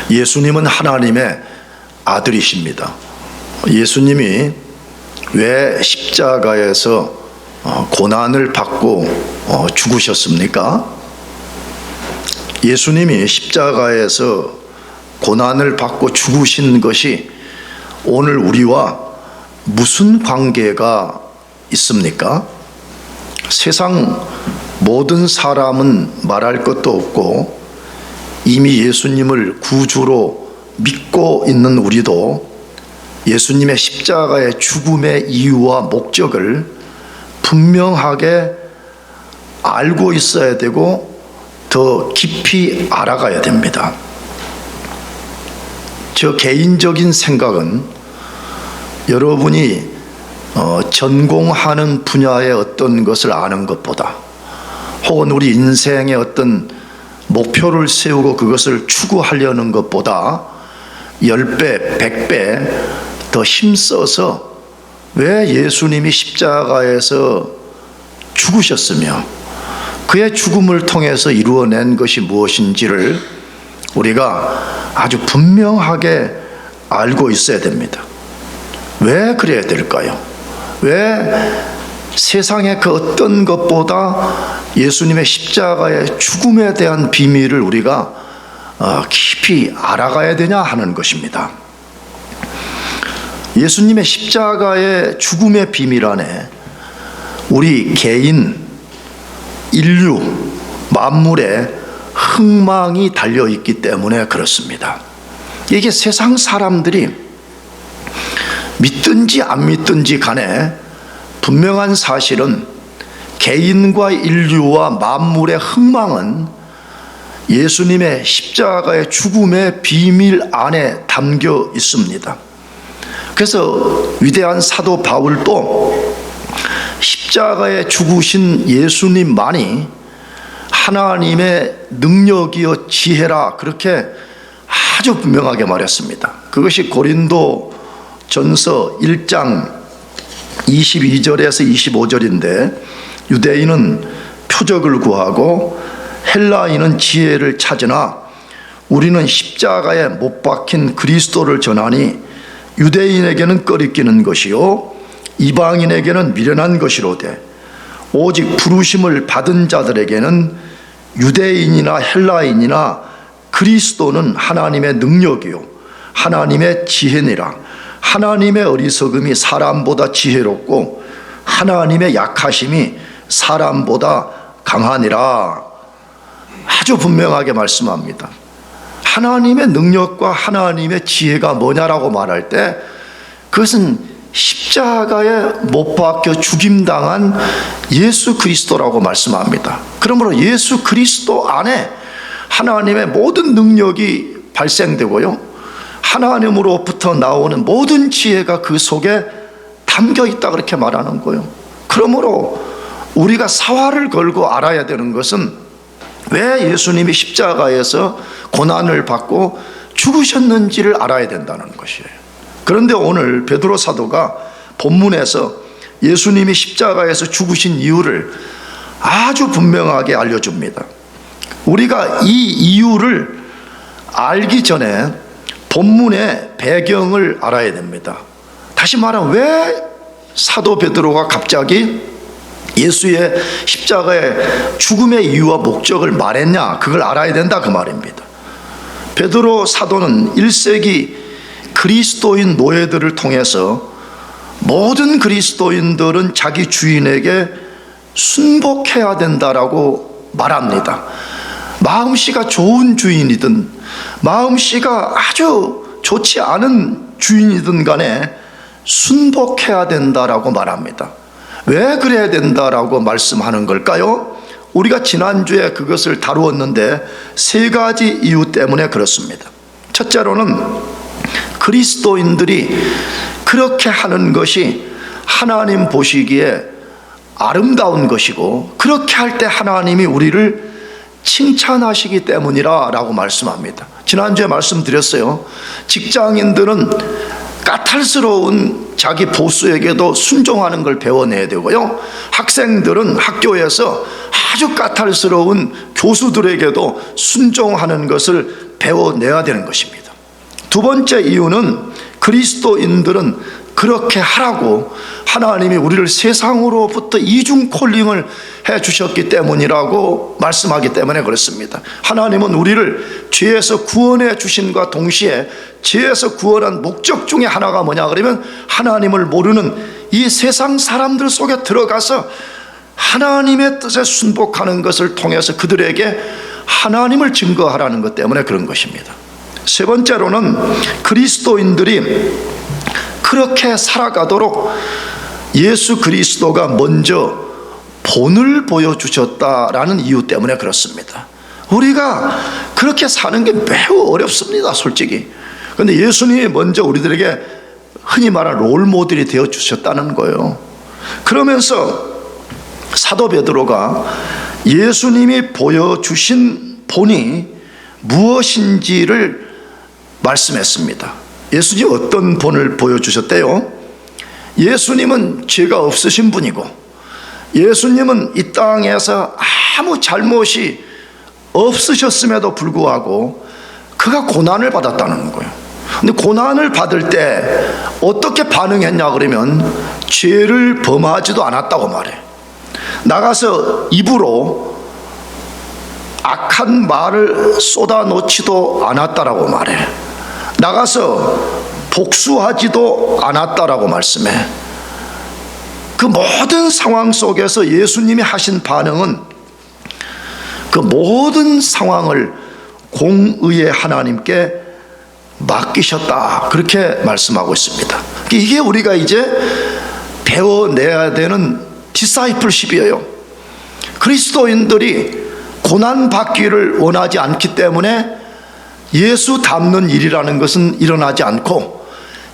예수님은 하나님의 아들이십니다. 예수님이 왜 십자가에서 고난을 받고 죽으셨습니까? 예수님이 십자가에서 고난을 받고 죽으신 것이 오늘 우리와 무슨 관계가 있습니까? 세상 모든 사람은 말할 것도 없고 이미 예수님을 구주로 믿고 있는 우리도 예수님의 십자가의 죽음의 이유와 목적을 분명하게 알고 있어야 되고 더 깊이 알아가야 됩니다. 저 개인적인 생각은 여러분이 전공하는 분야의 어떤 것을 아는 것보다 혹은 우리 인생의 어떤 목표를 세우고 그것을 추구하려는 것보다 10배, 100배 더 힘써서 왜 예수님이 십자가에서 죽으셨으며 그의 죽음을 통해서 이루어낸 것이 무엇인지를 우리가 아주 분명하게 알고 있어야 됩니다. 왜 그래야 될까요? 왜 세상의 그 어떤 것보다 예수님의 십자가의 죽음에 대한 비밀을 우리가 깊이 알아가야 되냐 하는 것입니다. 예수님의 십자가의 죽음의 비밀 안에 우리 개인, 인류, 만물의 흥망이 달려있기 때문에 그렇습니다. 이게 세상 사람들이 믿든지 안 믿든지 간에 분명한 사실은 개인과 인류와 만물의 흥망은 예수님의 십자가의 죽음의 비밀 안에 담겨 있습니다. 그래서 위대한 사도 바울도 십자가에 죽으신 예수님만이 하나님의 능력이요 지혜라 그렇게 아주 분명하게 말했습니다. 그것이 고린도 전서 1장 22절에서 25절인데 유대인은 표적을 구하고 헬라인은 지혜를 찾으나 우리는 십자가에 못 박힌 그리스도를 전하니 유대인에게는 꺼리끼는 것이요 이방인에게는 미련한 것이로되 오직 부르심을 받은 자들에게는 유대인이나 헬라인이나 그리스도는 하나님의 능력이요 하나님의 지혜니라. 하나님의 어리석음이 사람보다 지혜롭고 하나님의 약하심이 사람보다 강하니라. 아주 분명하게 말씀합니다. 하나님의 능력과 하나님의 지혜가 뭐냐라고 말할 때 그것은 십자가에 못 박혀 죽임당한 예수 그리스도라고 말씀합니다. 그러므로 예수 그리스도 안에 하나님의 모든 능력이 발생되고요 하나님으로부터 나오는 모든 지혜가 그 속에 담겨 있다 그렇게 말하는 거예요. 그러므로 우리가 사활을 걸고 알아야 되는 것은 왜 예수님이 십자가에서 고난을 받고 죽으셨는지를 알아야 된다는 것이에요. 그런데 오늘 베드로 사도가 본문에서 예수님이 십자가에서 죽으신 이유를 아주 분명하게 알려줍니다. 우리가 이 이유를 알기 전에 본문의 배경을 알아야 됩니다. 다시 말하면 왜 사도 베드로가 갑자기 예수의 십자가의 죽음의 이유와 목적을 말했냐, 그걸 알아야 된다 그 말입니다. 베드로 사도는 1세기 그리스도인 노예들을 통해서 모든 그리스도인들은 자기 주인에게 순복해야 된다라고 말합니다. 마음씨가 좋은 주인이든 마음씨가 아주 좋지 않은 주인이든 간에 순복해야 된다라고 말합니다. 왜 그래야 된다라고 말씀하는 걸까요? 우리가 지난주에 그것을 다루었는데 세 가지 이유 때문에 그렇습니다. 첫째로는 그리스도인들이 그렇게 하는 것이 하나님 보시기에 아름다운 것이고 그렇게 할 때 하나님이 우리를 칭찬하시기 때문이라 라고 말씀합니다. 지난주에 말씀드렸어요. 직장인들은 까탈스러운 자기 보스에게도 순종하는 걸 배워내야 되고요, 학생들은 학교에서 아주 까탈스러운 교수들에게도 순종하는 것을 배워내야 되는 것입니다. 두 번째 이유는 그리스도인들은 그렇게 하라고 하나님이 우리를 세상으로부터 이중 콜링을 해 주셨기 때문이라고 말씀하기 때문에 그렇습니다. 하나님은 우리를 죄에서 구원해 주심과 동시에 죄에서 구원한 목적 중에 하나가 뭐냐 그러면 하나님을 모르는 이 세상 사람들 속에 들어가서 하나님의 뜻에 순복하는 것을 통해서 그들에게 하나님을 증거하라는 것 때문에 그런 것입니다. 세 번째로는 그리스도인들이 그렇게 살아가도록 예수 그리스도가 먼저 본을 보여주셨다라는 이유 때문에 그렇습니다. 우리가 그렇게 사는 게 매우 어렵습니다, 솔직히. 그런데 예수님이 먼저 우리들에게 흔히 말하는 롤모델이 되어주셨다는 거예요. 그러면서 사도 베드로가 예수님이 보여주신 본이 무엇인지를 말씀했습니다. 예수님이 어떤 본을 보여주셨대요? 예수님은 죄가 없으신 분이고 예수님은 이 땅에서 아무 잘못이 없으셨음에도 불구하고 그가 고난을 받았다는 거예요. 근데 고난을 받을 때 어떻게 반응했냐 그러면 죄를 범하지도 않았다고 말해. 나가서 입으로 악한 말을 쏟아놓지도 않았다라고 말해. 나가서 복수하지도 않았다라고 말씀해. 그 모든 상황 속에서 예수님이 하신 반응은 그 모든 상황을 공의의 하나님께 맡기셨다, 그렇게 말씀하고 있습니다. 이게 우리가 이제 배워내야 되는 디사이플십이에요. 그리스도인들이 고난받기를 원하지 않기 때문에 예수 닮는 일이라는 것은 일어나지 않고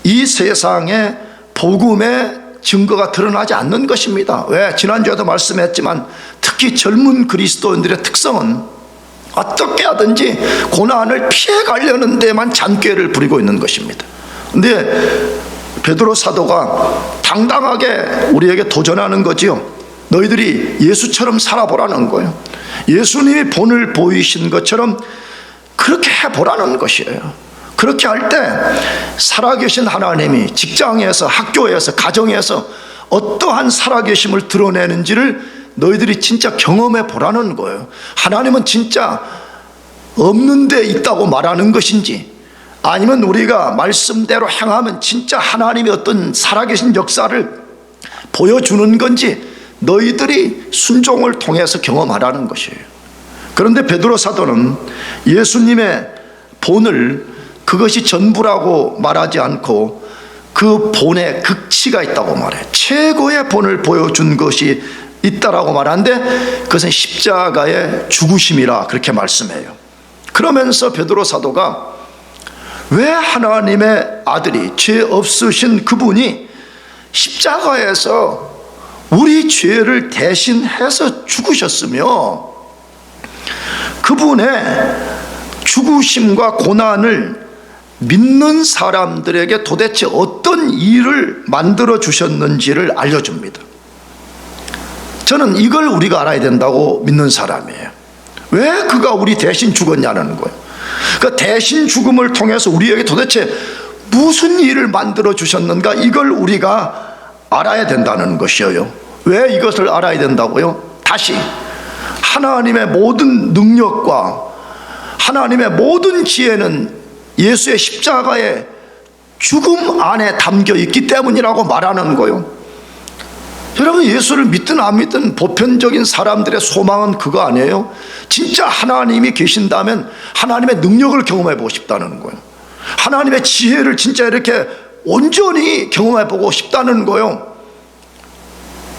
이 세상에 복음의 증거가 드러나지 않는 것입니다. 왜? 지난주에도 말씀했지만 특히 젊은 그리스도인들의 특성은 어떻게 하든지 고난을 피해가려는 데만 잔꾀를 부리고 있는 것입니다. 그런데 베드로 사도가 당당하게 우리에게 도전하는 거지요. 너희들이 예수처럼 살아보라는 거예요. 예수님이 본을 보이신 것처럼 그렇게 해보라는 것이에요. 그렇게 할 때 살아계신 하나님이 직장에서, 학교에서, 가정에서 어떠한 살아계심을 드러내는지를 너희들이 진짜 경험해 보라는 거예요. 하나님은 진짜 없는 데 있다고 말하는 것인지 아니면 우리가 말씀대로 행하면 진짜 하나님이 어떤 살아계신 역사를 보여주는 건지 너희들이 순종을 통해서 경험하라는 것이에요. 그런데 베드로 사도는 예수님의 본을 그것이 전부라고 말하지 않고 그 본에 극치가 있다고 말해. 최고의 본을 보여준 것이 있다라고 말하는데 그것은 십자가의 죽으심이라 그렇게 말씀해요. 그러면서 베드로 사도가 왜 하나님의 아들이 죄 없으신 그분이 십자가에서 우리 죄를 대신해서 죽으셨으며 그분의 죽으심과 고난을 믿는 사람들에게 도대체 어떤 일을 만들어 주셨는지를 알려줍니다. 저는 이걸 우리가 알아야 된다고 믿는 사람이에요. 왜 그가 우리 대신 죽었냐는 거예요. 그 대신 죽음을 통해서 우리에게 도대체 무슨 일을 만들어 주셨는가, 이걸 우리가 알아야 된다는 것이에요. 왜 이것을 알아야 된다고요? 다시 하나님의 모든 능력과 하나님의 모든 지혜는 예수의 십자가의 죽음 안에 담겨 있기 때문이라고 말하는 거예요. 여러분, 예수를 믿든 안 믿든 보편적인 사람들의 소망은 그거 아니에요? 진짜 하나님이 계신다면 하나님의 능력을 경험해 보고 싶다는 거예요. 하나님의 지혜를 진짜 이렇게 온전히 경험해 보고 싶다는 거예요.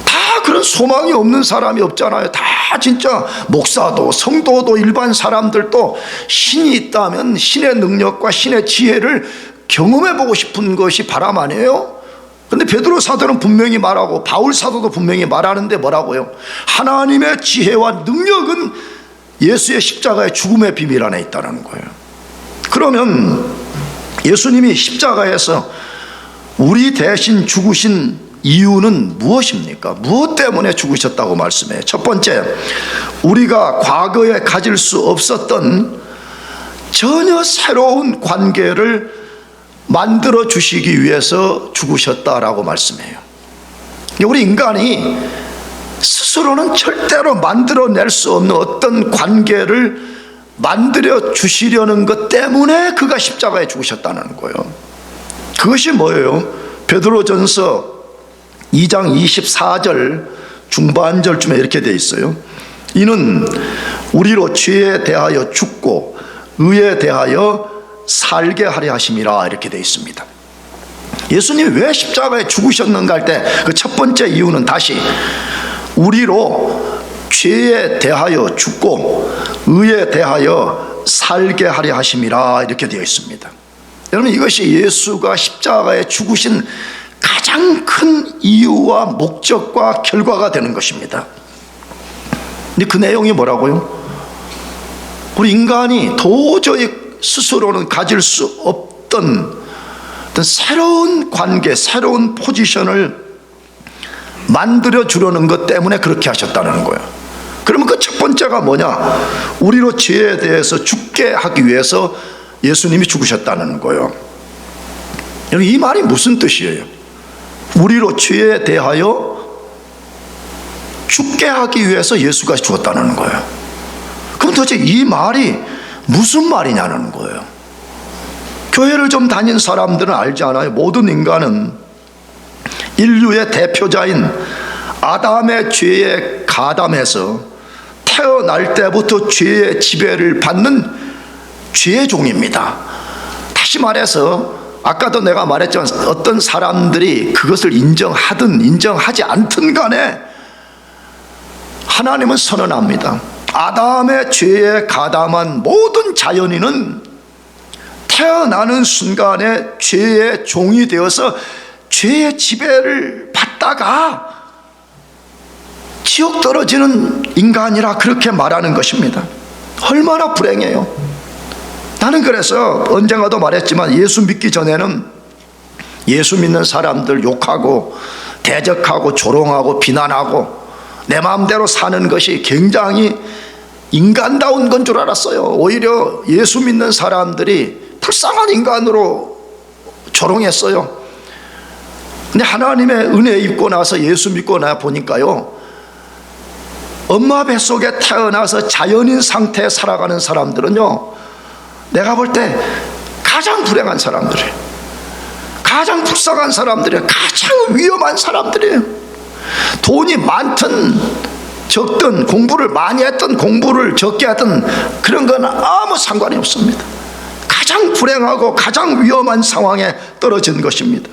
다 그런 소망이 없는 사람이 없잖아요. 다 진짜 목사도 성도도 일반 사람들도 신이 있다면 신의 능력과 신의 지혜를 경험해 보고 싶은 것이 바람 아니에요? 그런데 베드로 사도는 분명히 말하고 바울 사도도 분명히 말하는데 뭐라고요? 하나님의 지혜와 능력은 예수의 십자가의 죽음의 비밀 안에 있다는 거예요. 그러면 예수님이 십자가에서 우리 대신 죽으신 이유는 무엇입니까? 무엇 때문에 죽으셨다고 말씀해요? 첫 번째, 우리가 과거에 가질 수 없었던 전혀 새로운 관계를 만들어 주시기 위해서 죽으셨다라고 말씀해요. 우리 인간이 스스로는 절대로 만들어낼 수 없는 어떤 관계를 만들어 주시려는 것 때문에 그가 십자가에 죽으셨다는 거예요. 그것이 뭐예요? 베드로전서 2장 24절 중반절쯤에 이렇게 되어 있어요. 이는 우리로 죄에 대하여 죽고 의에 대하여 살게 하려 하심이라, 이렇게 되어 있습니다. 예수님이 왜 십자가에 죽으셨는가 할 때 그 첫 번째 이유는 다시 우리로 죄에 대하여 죽고 의에 대하여 살게 하려 하심이라, 이렇게 되어 있습니다. 여러분, 이것이 예수가 십자가에 죽으신 가장 큰 이유와 목적과 결과가 되는 것입니다. 근데 그 내용이 뭐라고요? 우리 인간이 도저히 스스로는 가질 수 없던 어떤 새로운 관계, 새로운 포지션을 만들어 주려는 것 때문에 그렇게 하셨다는 거예요. 그러면 그 첫 번째가 뭐냐? 우리로 죄에 대해서 죽게 하기 위해서 예수님이 죽으셨다는 거예요. 이 말이 무슨 뜻이에요? 우리로 죄에 대하여 죽게 하기 위해서 예수가 죽었다는 거예요. 그럼 도대체 이 말이 무슨 말이냐는 거예요. 교회를 좀 다닌 사람들은 알지 않아요? 모든 인간은 인류의 대표자인 아담의 죄에 가담해서 태어날 때부터 죄의 지배를 받는 죄의 종입니다. 다시 말해서 아까도 내가 말했지만 어떤 사람들이 그것을 인정하든 인정하지 않든 간에 하나님은 선언합니다. 아담의 죄에 가담한 모든 자연인은 태어나는 순간에 죄의 종이 되어서 죄의 지배를 받다가 지옥 떨어지는 인간이라 그렇게 말하는 것입니다. 얼마나 불행해요. 나는 그래서 언젠가도 말했지만 예수 믿기 전에는 예수 믿는 사람들 욕하고 대적하고 조롱하고 비난하고 내 마음대로 사는 것이 굉장히 인간다운 건 줄 알았어요. 오히려 예수 믿는 사람들이 불쌍한 인간으로 조롱했어요. 근데 하나님의 은혜 입고 나서 예수 믿고 나 보니까요, 엄마 뱃속에 태어나서 자연인 상태에 살아가는 사람들은요, 내가 볼 때 가장 불행한 사람들이에요. 가장 불쌍한 사람들이에요. 가장 위험한 사람들이에요. 돈이 많든 적든 공부를 많이 했든 공부를 적게 하든 그런 건 아무 상관이 없습니다. 가장 불행하고 가장 위험한 상황에 떨어진 것입니다.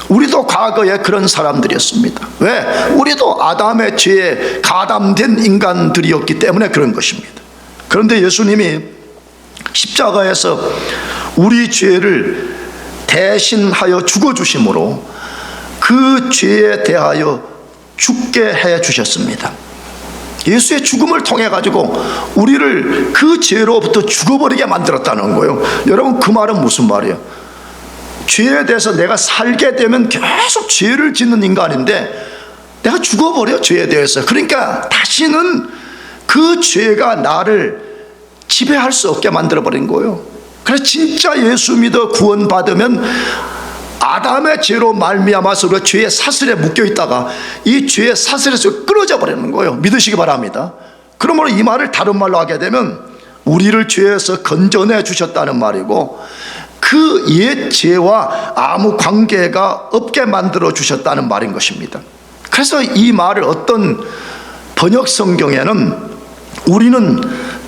우리도 과거에 그런 사람들이었습니다. 왜? 우리도 아담의 죄에 가담된 인간들이었기 때문에 그런 것입니다. 그런데 예수님이 십자가에서 우리 죄를 대신하여 죽어주심으로 그 죄에 대하여 죽게 해 주셨습니다. 예수의 죽음을 통해 가지고 우리를 그 죄로부터 죽어버리게 만들었다는 거예요. 여러분, 그 말은 무슨 말이에요? 죄에 대해서 내가 살게 되면 계속 죄를 짓는 인간인데 내가 죽어버려, 죄에 대해서. 그러니까 다시는 그 죄가 나를 지배할 수 없게 만들어버린 거예요. 그래서 진짜 예수 믿어 구원받으면 아담의 죄로 말미암아서 우리가 죄의 사슬에 묶여있다가 이 죄의 사슬에서 끊어져 버리는 거예요. 믿으시기 바랍니다. 그러므로 이 말을 다른 말로 하게 되면 우리를 죄에서 건져내 주셨다는 말이고 그 옛 죄와 아무 관계가 없게 만들어 주셨다는 말인 것입니다. 그래서 이 말을 어떤 번역 성경에는 우리는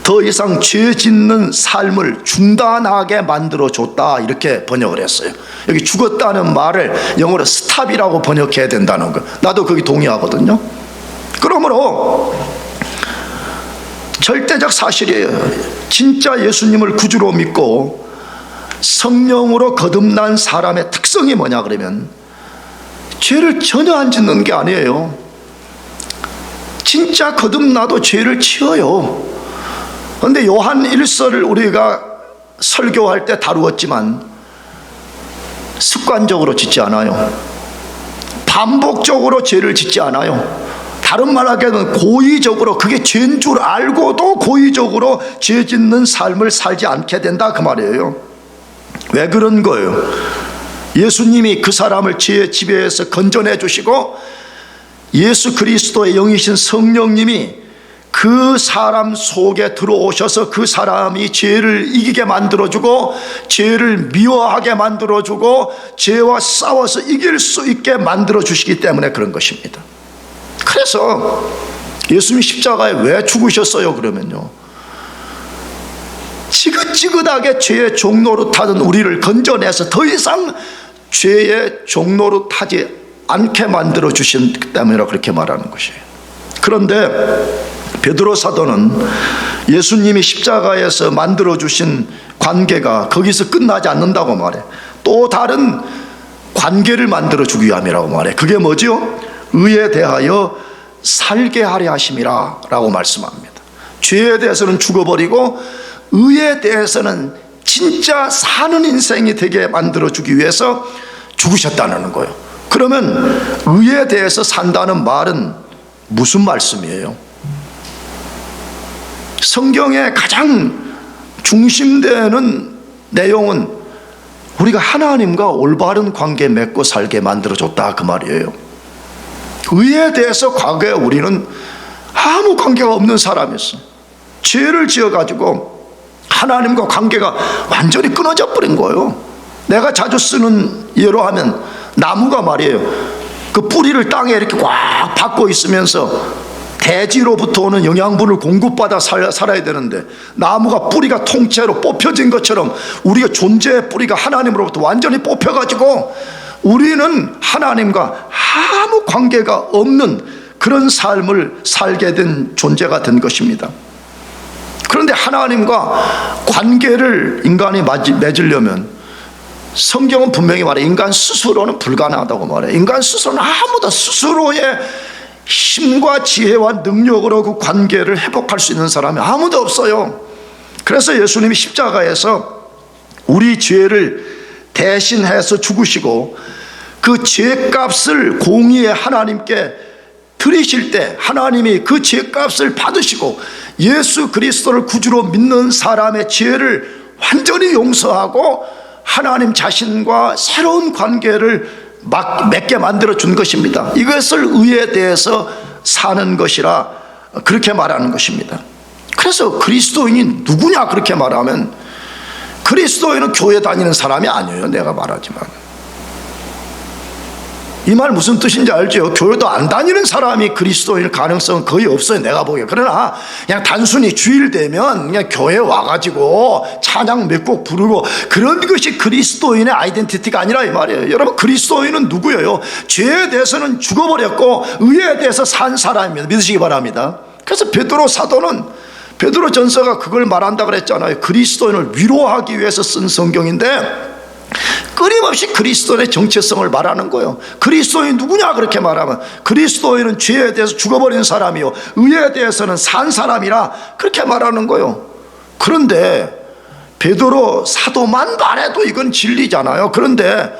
더 이상 죄 짓는 삶을 중단하게 만들어 줬다, 이렇게 번역을 했어요. 여기 죽었다는 말을 영어로 스탑이라고 번역해야 된다는 거, 나도 거기 동의하거든요. 그러므로 절대적 사실이에요. 진짜 예수님을 구주로 믿고 성령으로 거듭난 사람의 특성이 뭐냐 그러면 죄를 전혀 안 짓는 게 아니에요. 진짜 거듭나도 죄를 지어요. 그런데 요한 1서를 우리가 설교할 때 다루었지만 습관적으로 짓지 않아요. 반복적으로 죄를 짓지 않아요. 다른 말 하기에는 고의적으로, 그게 죄인 줄 알고도 고의적으로 죄 짓는 삶을 살지 않게 된다 그 말이에요. 왜 그런 거예요? 예수님이 그 사람을 죄의 지배에서 건져내 주시고 예수 그리스도의 영이신 성령님이 그 사람 속에 들어오셔서 그 사람이 죄를 이기게 만들어주고 죄를 미워하게 만들어주고 죄와 싸워서 이길 수 있게 만들어주시기 때문에 그런 것입니다. 그래서 예수님 십자가에 왜 죽으셨어요? 그러면요, 지긋지긋하게 죄의 종노릇하던 우리를 건져내서 더 이상 죄의 종노릇하지 않게 만들어주신 때문에 그렇게 말하는 것이에요. 그런데 베드로 사도는 예수님이 십자가에서 만들어주신 관계가 거기서 끝나지 않는다고 말해. 또 다른 관계를 만들어주기 위함이라고 말해. 그게 뭐죠? 의에 대하여 살게 하려 하심이라 라고 말씀합니다. 죄에 대해서는 죽어버리고 의에 대해서는 진짜 사는 인생이 되게 만들어주기 위해서 죽으셨다는 거예요. 그러면 의에 대해서 산다는 말은 무슨 말씀이에요? 성경의 가장 중심되는 내용은 우리가 하나님과 올바른 관계 맺고 살게 만들어줬다 그 말이에요. 의에 대해서 과거에 우리는 아무 관계가 없는 사람이었어. 죄를 지어가지고 하나님과 관계가 완전히 끊어져 버린 거예요. 내가 자주 쓰는 예로 하면 나무가 말이에요, 그 뿌리를 땅에 이렇게 꽉 박고 있으면서 대지로부터 오는 영양분을 공급받아 살아야 되는데 나무가 뿌리가 통째로 뽑혀진 것처럼 우리가 존재의 뿌리가 하나님으로부터 완전히 뽑혀가지고 우리는 하나님과 아무 관계가 없는 그런 삶을 살게 된 존재가 된 것입니다. 그런데 하나님과 관계를 인간이 맺으려면 성경은 분명히 말해 인간 스스로는 불가능하다고 말해. 인간 스스로는 아무도 스스로의 힘과 지혜와 능력으로 그 관계를 회복할 수 있는 사람이 아무도 없어요. 그래서 예수님이 십자가에서 우리 죄를 대신해서 죽으시고 그 죄값을 공의의 하나님께 드리실 때 하나님이 그 죄값을 받으시고 예수 그리스도를 구주로 믿는 사람의 죄를 완전히 용서하고 하나님 자신과 새로운 관계를 맺게 만들어 준 것입니다. 이것을 의에 대해서 사는 것이라 그렇게 말하는 것입니다. 그래서 그리스도인이 누구냐 그렇게 말하면 그리스도인은 교회 다니는 사람이 아니에요. 내가 말하지만 이 말 무슨 뜻인지 알죠? 교회도 안 다니는 사람이 그리스도인일 가능성은 거의 없어요. 내가 보기에. 그러나 그냥 단순히 주일 되면 그냥 교회 와가지고 찬양 몇 곡 부르고 그런 것이 그리스도인의 아이덴티티가 아니라 이 말이에요. 여러분, 그리스도인은 누구예요? 죄에 대해서는 죽어버렸고 의에 대해서 산 사람입니다. 믿으시기 바랍니다. 그래서 베드로 사도는 베드로 전서가 그걸 말한다 그랬잖아요. 그리스도인을 위로하기 위해서 쓴 성경인데 끊임없이 그리스도인의 정체성을 말하는 거예요. 그리스도인이 누구냐 그렇게 말하면 그리스도인은 죄에 대해서 죽어버린 사람이요 의에 대해서는 산 사람이라 그렇게 말하는 거예요. 그런데 베드로 사도만 말해도 이건 진리잖아요. 그런데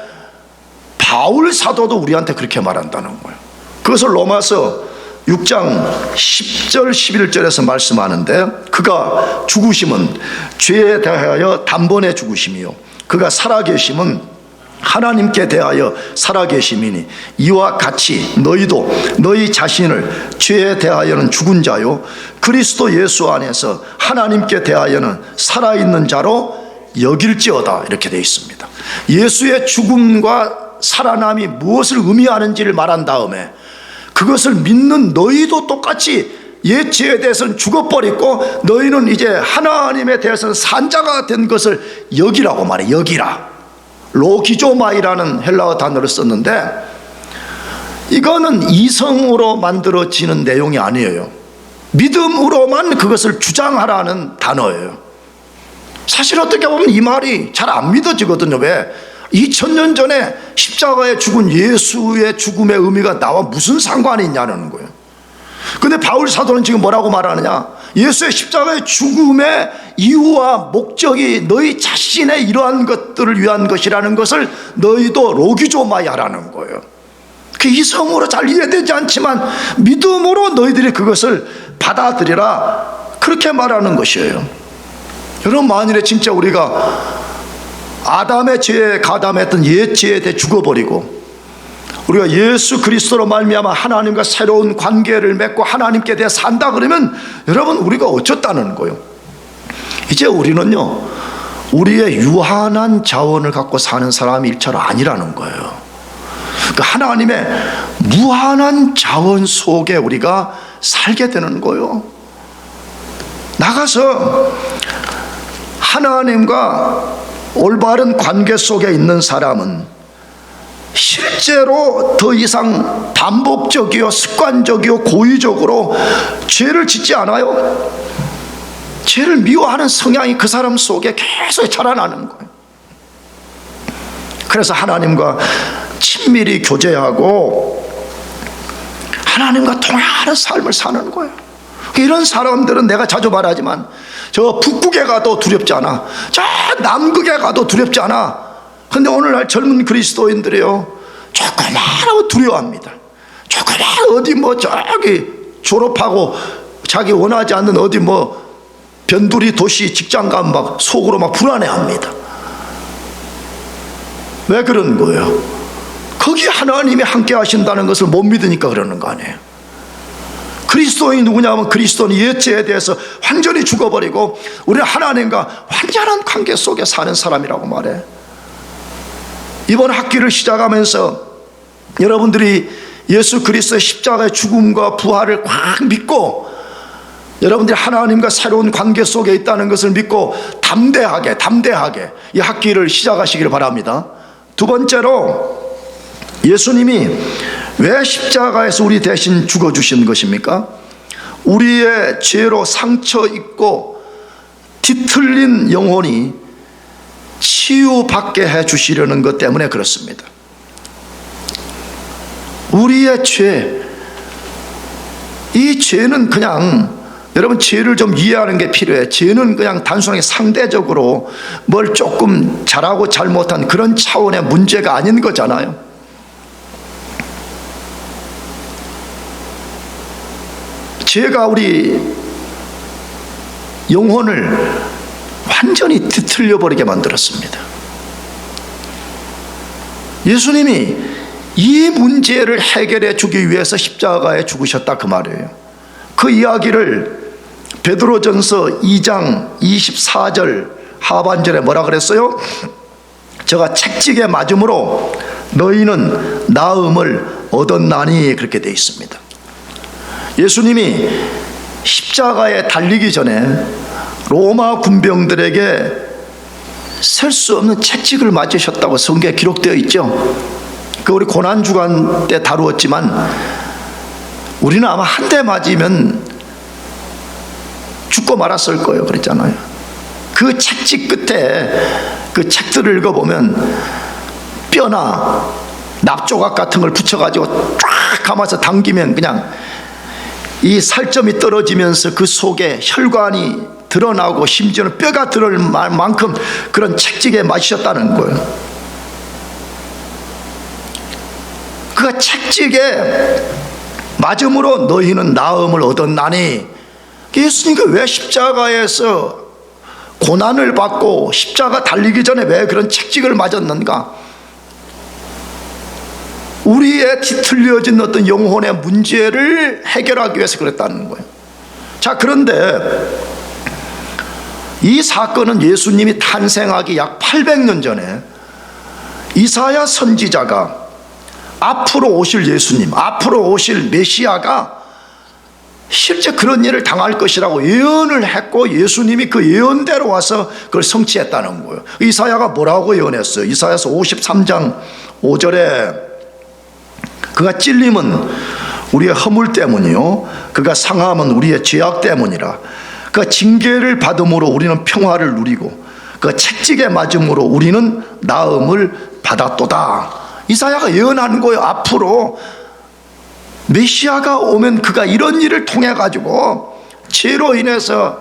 바울 사도도 우리한테 그렇게 말한다는 거예요. 그것을 로마서 6장 10절 11절에서 말씀하는데 그가 죽으심은 죄에 대하여 단번에 죽으심이요 그가 살아계심은 하나님께 대하여 살아계심이니 이와 같이 너희도 너희 자신을 죄에 대하여는 죽은 자요 그리스도 예수 안에서 하나님께 대하여는 살아있는 자로 여길지어다 이렇게 되어 있습니다. 예수의 죽음과 살아남이 무엇을 의미하는지를 말한 다음에 그것을 믿는 너희도 똑같이 옛 죄에 대해서는 죽어버리고 너희는 이제 하나님에 대해서는 산 자가 된 것을 여기라고 말해. 여기라. 로기조마이라는 헬라어 단어를 썼는데 이거는 이성으로 만들어지는 내용이 아니에요. 믿음으로만 그것을 주장하라는 단어예요. 사실 어떻게 보면 이 말이 잘 안 믿어지거든요. 왜? 2000년 전에 십자가에 죽은 예수의 죽음의 의미가 나와 무슨 상관이 있냐는 거예요. 근데 바울 사도는 지금 뭐라고 말하느냐? 예수의 십자가의 죽음의 이유와 목적이 너희 자신의 이러한 것들을 위한 것이라는 것을 너희도 로기조마이 하라는 거예요. 그 이성으로 잘 이해되지 않지만 믿음으로 너희들이 그것을 받아들이라, 그렇게 말하는 것이에요. 여러분, 만일에 진짜 우리가 아담의 죄에 가담했던 옛 죄에 대해 죽어버리고 우리가 예수 그리스도로 말미암아 하나님과 새로운 관계를 맺고 하나님께 대해 산다 그러면 여러분, 우리가 어쩌다는 거예요? 이제 우리는요, 우리의 유한한 자원을 갖고 사는 사람이 일처럼 아니라는 거예요. 그 하나님의 무한한 자원 속에 우리가 살게 되는 거예요. 나가서 하나님과 올바른 관계 속에 있는 사람은 실제로 더 이상 반복적이요, 습관적이요, 고의적으로 죄를 짓지 않아요. 죄를 미워하는 성향이 그 사람 속에 계속 자라나는 거예요. 그래서 하나님과 친밀히 교제하고 하나님과 통하는 삶을 사는 거예요. 이런 사람들은 내가 자주 말하지만 저 북극에 가도 두렵지 않아, 저 남극에 가도 두렵지 않아. 근데 오늘날 젊은 그리스도인들이요, 조그마하고 두려워합니다. 조그마 어디 저기 졸업하고 자기 원하지 않는 어디 변두리 도시 직장 가면 막 속으로 막 불안해합니다. 왜 그런 거예요? 거기 하나님이 함께 하신다는 것을 못 믿으니까 그러는 거 아니에요? 그리스도인이 누구냐 하면 그리스도는 옛죄에 대해서 완전히 죽어버리고 우리는 하나님과 완전한 관계 속에 사는 사람이라고 말해. 이번 학기를 시작하면서 여러분들이 예수 그리스도의 십자가의 죽음과 부활을 꽉 믿고 여러분들이 하나님과 새로운 관계 속에 있다는 것을 믿고 담대하게 이 학기를 시작하시기를 바랍니다. 두 번째로, 예수님이 왜 십자가에서 우리 대신 죽어주신 것입니까? 우리의 죄로 상처 입고 뒤틀린 영혼이 치유받게 해주시려는 것 때문에 그렇습니다. 우리의 죄, 이 죄는 그냥, 여러분, 죄를 좀 이해하는 게 필요해. 죄는 그냥 단순하게 상대적으로 뭘 조금 잘하고 잘못한 그런 차원의 문제가 아닌 거잖아요. 죄가 우리 영혼을 완전히 뒤틀려 버리게 만들었습니다. 예수님이 이 문제를 해결해 주기 위해서 십자가에 죽으셨다, 그 말이에요. 그 이야기를 베드로전서 2장 24절 하반절에 뭐라 그랬어요? 저가 채찍에 맞음으로 너희는 나음을 얻었나니, 그렇게 되어 있습니다. 예수님이 십자가에 달리기 전에 로마 군병들에게 셀 수 없는 채찍을 맞으셨다고 성경에 기록되어 있죠. 그 우리 고난주간 때 다루었지만 우리는 아마 한 대 맞으면 죽고 말았을 거예요, 그랬잖아요. 그 채찍 끝에 그 책들을 읽어보면 뼈나 납조각 같은 걸 붙여가지고 쫙 감아서 당기면 그냥 이 살점이 떨어지면서 그 속에 혈관이 드러나고 심지어는 뼈가 들어올 만큼 그런 채찍에 맞으셨다는 거예요. 그 채찍에 맞음으로 너희는 나음을 얻었나니, 예수님이 왜 십자가에서 고난을 받고 십자가 달리기 전에 왜 그런 채찍을 맞았는가? 우리의 뒤틀려진 어떤 영혼의 문제를 해결하기 위해서 그랬다는 거예요. 자, 그런데 이 사건은 예수님이 탄생하기 약 800년 전에 이사야 선지자가 앞으로 오실 예수님, 앞으로 오실 메시아가 실제 그런 일을 당할 것이라고 예언을 했고 예수님이 그 예언대로 와서 그걸 성취했다는 거예요. 이사야가 뭐라고 예언했어요? 이사야서 53장 5절에 그가 찔림은 우리의 허물 때문이요 그가 상함은 우리의 죄악 때문이라. 그 징계를 받음으로 우리는 평화를 누리고 그 채찍에 맞음으로 우리는 나음을 받았도다. 이사야가 예언하는 거예요. 앞으로 메시아가 오면 그가 이런 일을 통해 가지고 죄로 인해서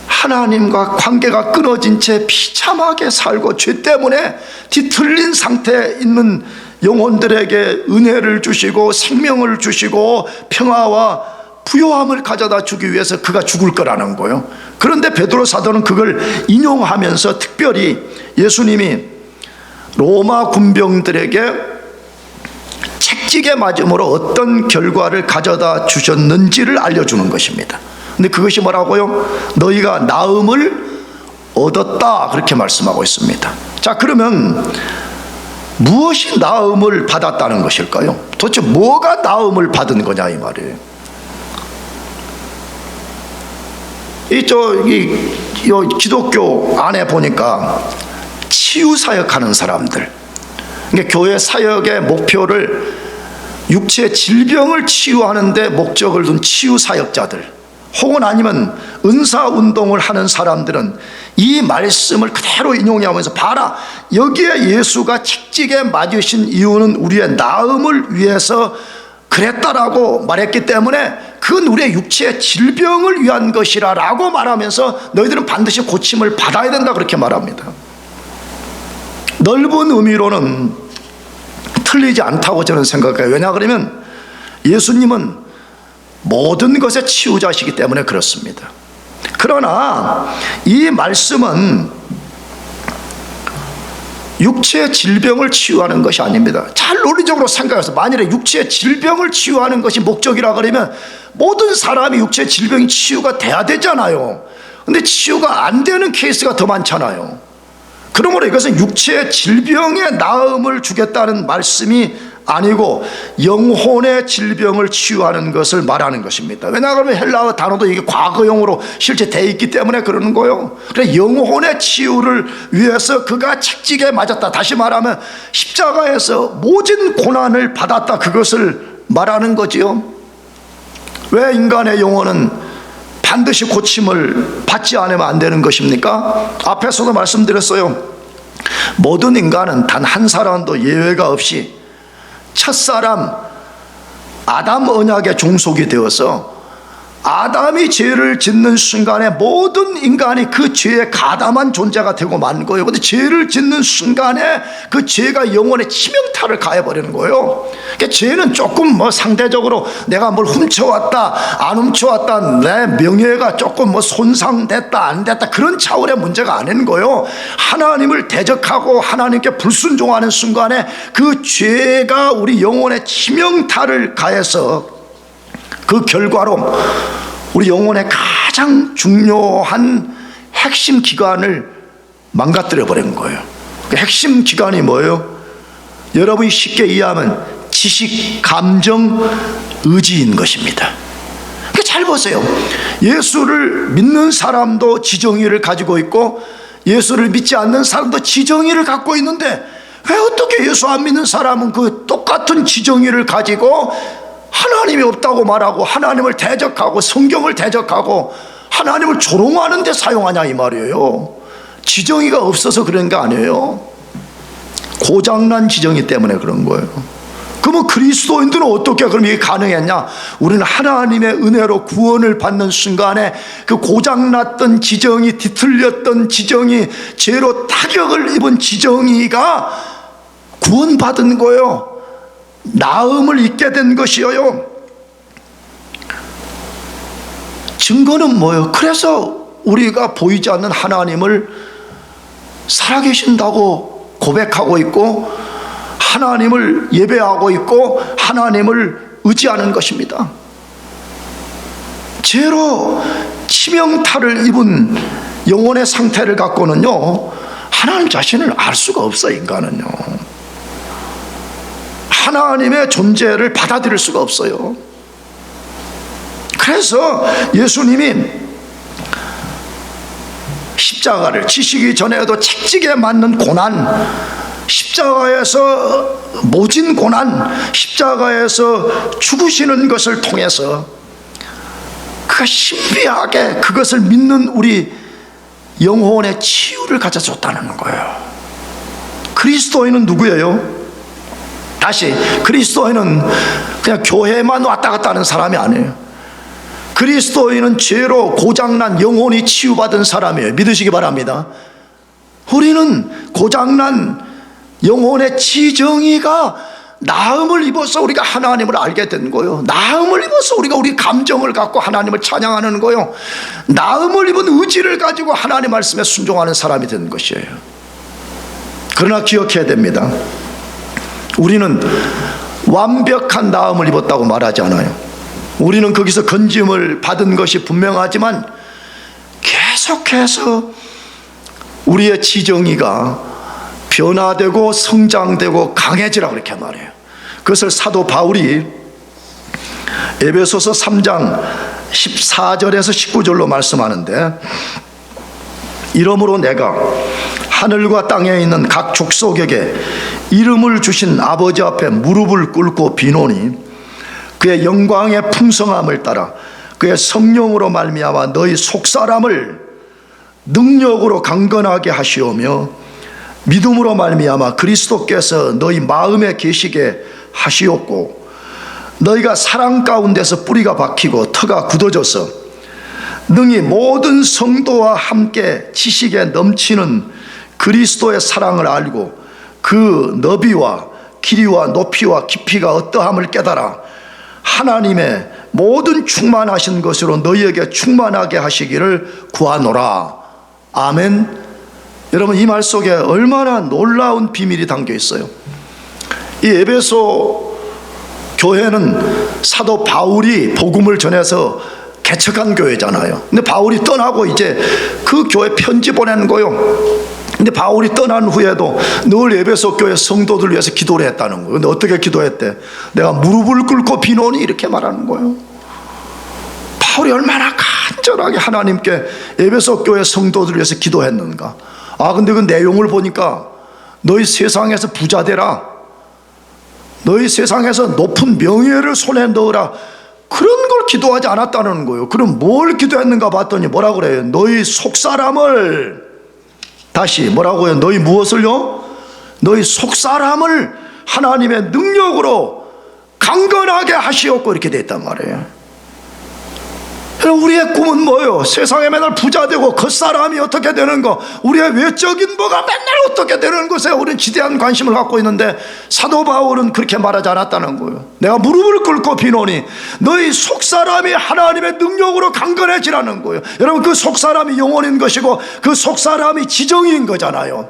하나님과 관계가 끊어진 채 비참하게 살고 죄 때문에 뒤틀린 상태에 있는 영혼들에게 은혜를 주시고 생명을 주시고 평화와 부요함을 가져다 주기 위해서 그가 죽을 거라는 거예요. 그런데 베드로 사도는 그걸 인용하면서 특별히 예수님이 로마 군병들에게 책찍에 맞음으로 어떤 결과를 가져다 주셨는지를 알려주는 것입니다. 근데 그것이 뭐라고요? 너희가 나음을 얻었다, 그렇게 말씀하고 있습니다. 자, 그러면 무엇이 나음을 받았다는 것일까요? 도대체 뭐가 나음을 받은 거냐 이 말이에요. 이 기독교 안에 보니까 치유 사역하는 사람들, 그러니까 교회 사역의 목표를 육체 질병을 치유하는 데 목적을 둔 치유 사역자들, 혹은 아니면 은사운동을 하는 사람들은 이 말씀을 그대로 인용하면서 봐라, 여기에 예수가 책찍에 맞으신 이유는 우리의 나음을 위해서 그랬다라고 말했기 때문에 그건 우리의 육체의 질병을 위한 것이라 라고 말하면서 너희들은 반드시 고침을 받아야 된다, 그렇게 말합니다. 넓은 의미로는 틀리지 않다고 저는 생각해요. 왜냐 그러면 예수님은 모든 것의 치유자시기 때문에 그렇습니다. 그러나 이 말씀은 육체의 질병을 치유하는 것이 아닙니다. 잘 논리적으로 생각해서 만일에 육체의 질병을 치유하는 것이 목적이라 그러면 모든 사람이 육체의 질병이 치유가 돼야 되잖아요. 근데 치유가 안 되는 케이스가 더 많잖아요. 그러므로 이것은 육체의 질병의 나음을 주겠다는 말씀이 아니고 영혼의 질병을 치유하는 것을 말하는 것입니다. 왜냐하면 헬라어 단어도 이게 과거형으로 실제 돼 있기 때문에 그러는 거예요. 그래서 영혼의 치유를 위해서 그가 책찍에 맞았다, 다시 말하면 십자가에서 모진 고난을 받았다, 그것을 말하는 거지요. 왜 인간의 영혼은 반드시 고침을 받지 않으면 안 되는 것입니까? 앞에서도 말씀드렸어요. 모든 인간은 단 한 사람도 예외가 없이 첫사람 아담 언약의 종속이 되어서 아담이 죄를 짓는 순간에 모든 인간이 그 죄에 가담한 존재가 되고 만 거예요. 그런데 죄를 짓는 순간에 그 죄가 영혼에 치명타를 가해버리는 거예요. 그러니까 죄는 조금 상대적으로 내가 뭘 훔쳐왔다 안 훔쳐왔다, 내 명예가 조금 손상됐다 안 됐다, 그런 차원의 문제가 아닌 거예요. 하나님을 대적하고 하나님께 불순종하는 순간에 그 죄가 우리 영혼에 치명타를 가해서 그 결과로 우리 영혼의 가장 중요한 핵심 기관을 망가뜨려 버린 거예요. 그 핵심 기관이 뭐예요? 여러분이 쉽게 이해하면 지식, 감정, 의지인 것입니다. 그러니까 잘 보세요. 예수를 믿는 사람도 지정의를 가지고 있고 예수를 믿지 않는 사람도 지정의를 갖고 있는데 왜 어떻게 예수 안 믿는 사람은 그 똑같은 지정의를 가지고 하나님이 없다고 말하고 하나님을 대적하고 성경을 대적하고 하나님을 조롱하는 데 사용하냐 이 말이에요. 지정의가 없어서 그런 게 아니에요. 고장난 지정의 때문에 그런 거예요. 그러면 그리스도인들은 어떻게 그럼 이게 가능했냐? 우리는 하나님의 은혜로 구원을 받는 순간에 그 고장났던 지정의, 뒤틀렸던 지정의, 죄로 타격을 입은 지정의가 구원받은 거예요. 나음을 잊게 된 것이에요. 증거는 뭐예요? 그래서 우리가 보이지 않는 하나님을 살아계신다고 고백하고 있고 하나님을 예배하고 있고 하나님을 의지하는 것입니다. 죄로 치명타를 입은 영혼의 상태를 갖고는요, 하나님 자신을 알 수가 없어요. 인간은요, 하나님의 존재를 받아들일 수가 없어요. 그래서 예수님이 십자가를 지시기 전에도 책찍에 맞는 고난, 십자가에서 모진 고난, 십자가에서 죽으시는 것을 통해서 그가 신비하게 그것을 믿는 우리 영혼의 치유를 가져줬다는 거예요. 그리스도인은 누구예요? 다시, 그리스도인은 그냥 교회만 왔다 갔다 하는 사람이 아니에요. 그리스도인은 죄로 고장난 영혼이 치유받은 사람이에요. 믿으시기 바랍니다. 우리는 고장난 영혼의 지정의가 나음을 입어서 우리가 하나님을 알게 된 거예요. 나음을 입어서 우리가 우리 감정을 갖고 하나님을 찬양하는 거예요. 나음을 입은 의지를 가지고 하나님 말씀에 순종하는 사람이 된 것이에요. 그러나 기억해야 됩니다. 우리는 완벽한 나음을 입었다고 말하지 않아요. 우리는 거기서 건짐을 받은 것이 분명하지만 계속해서 우리의 지정의가 변화되고 성장되고 강해지라고 그렇게 말해요. 그것을 사도 바울이 에베소서 3장 14절에서 19절로 말씀하는데, 이러므로 내가 하늘과 땅에 있는 각 족속에게 이름을 주신 아버지 앞에 무릎을 꿇고 비노니 그의 영광의 풍성함을 따라 그의 성령으로 말미암아 너희 속사람을 능력으로 강건하게 하시오며 믿음으로 말미암아 그리스도께서 너희 마음에 계시게 하시옵고 너희가 사랑 가운데서 뿌리가 박히고 터가 굳어져서 능히 모든 성도와 함께 지식에 넘치는 그리스도의 사랑을 알고 그 너비와 길이와 높이와 깊이가 어떠함을 깨달아 하나님의 모든 충만하신 것으로 너희에게 충만하게 하시기를 구하노라. 아멘. 여러분, 이 말 속에 얼마나 놀라운 비밀이 담겨 있어요. 이 에베소 교회는 사도 바울이 복음을 전해서 개척한 교회잖아요. 근데 바울이 떠나고 이제 그 교회 편지 보낸 거요. 근데 바울이 떠난 후에도 늘 에베소 교회 성도들 위해서 기도를 했다는 거예요. 근데 어떻게 기도했대? 내가 무릎을 꿇고 비노니 이렇게 말하는 거예요. 바울이 얼마나 간절하게 하나님께 에베소 교회 성도들 위해서 기도했는가. 근데 그 내용을 보니까 너희 세상에서 부자 되라, 너희 세상에서 높은 명예를 손에 넣으라, 그런 걸 기도하지 않았다는 거예요. 그럼 뭘 기도했는가 봤더니 뭐라 그래요? 너희 속사람을, 다시 뭐라고요? 너희 무엇을요? 너희 속사람을 하나님의 능력으로 강건하게 하시옵고 이렇게 돼 있단 말이에요. 우리의 꿈은 뭐예요? 세상에 맨날 부자 되고 겉사람이 어떻게 되는 거, 우리의 외적인 뭐가 맨날 어떻게 되는 것에 우리는 지대한 관심을 갖고 있는데, 사도 바울은 그렇게 말하지 않았다는 거예요. 내가 무릎을 꿇고 비노니 너희 속사람이 하나님의 능력으로 강건해지라는 거예요. 여러분, 그 속사람이 영혼인 것이고 그 속사람이 지정인 거잖아요.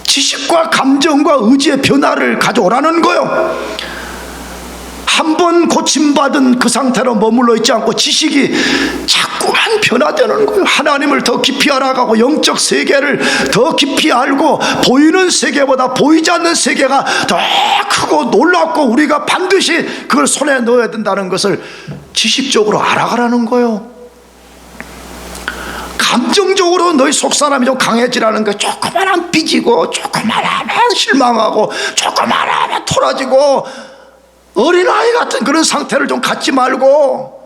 지식과 감정과 의지의 변화를 가져오라는 거예요. 한 번 고침받은 그 상태로 머물러 있지 않고 지식이 자꾸만 변화되는 거예요. 하나님을 더 깊이 알아가고 영적 세계를 더 깊이 알고 보이는 세계보다 보이지 않는 세계가 더 크고 놀랍고 우리가 반드시 그걸 손에 넣어야 된다는 것을 지식적으로 알아가라는 거예요. 감정적으로 너희 속사람이 좀 강해지라는 거예요. 조금만 하면 삐지고 조금만 하면 실망하고 조금만 하면 토라지고 어린아이 같은 그런 상태를 좀 갖지 말고